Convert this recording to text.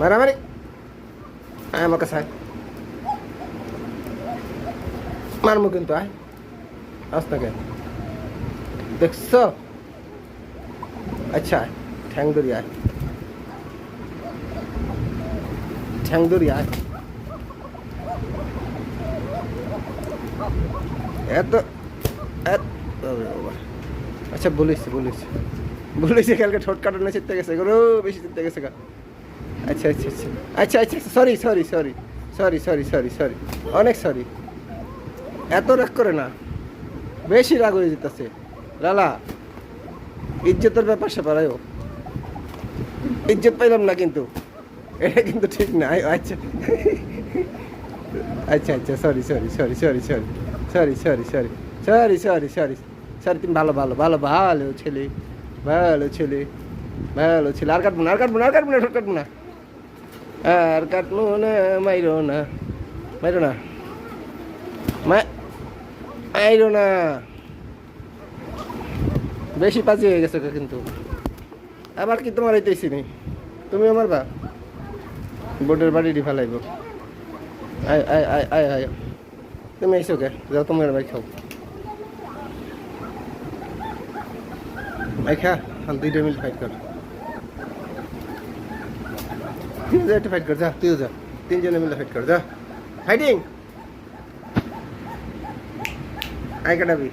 মারামারি আয় আমার কাছে আয় মারমু কিন্তু আয় আস্তাকে দেখছো আচ্ছা ঠ্যাং ধরি আয় ঠ্যাং ধরি আয় এত আচ্ছা বলেছি কালকে ঠোঁট কাটানো চিত্তে গেছে গো বেশি চিত্তে গেছে গা আচ্ছা আচ্ছা আচ্ছা আচ্ছা আচ্ছা sorry sorry sorry sorry sorry sorry sorry অনেক সরি এত রাগ করে না বেশি রাগ হয়ে যেতেছে লালা ইজ্জতের ব্যাপার সে পারায়ও ইজ্জত পাইলাম না কিন্তু এটা কিন্তু ঠিক না আচ্ছা আচ্ছা আচ্ছা sorry sorry sorry sorry sorry sorry sorry sorry sorry sorry sorry sorry তুমি ভালো ভালো ভালো ভালো ছেলে ভালো ছেলে ভালো ছেলে আর কাটবো না আর কাটবো না আর কাটবো না ঠোঁট কাটবো না আর কাটবো না মাইরো না মাইরো না মাইরো না বেশি পাজি হয়ে গেছে কিন্তু আবার কি তোমার হইতেছি নি তুমি আমার বা বোর্ডের বাড়ি ফেলাইব আয় আয় আয় আয় আয় তুমি এসো কে যাও তোমার ভাই খাও ভাই খা হাল 2টা মিল ফাইট কর তুই যা একটু ফাইট কর যা তুইও যা 3 জনে মিলে ফাইট কর যা ফাইটিং আয় কাটাবি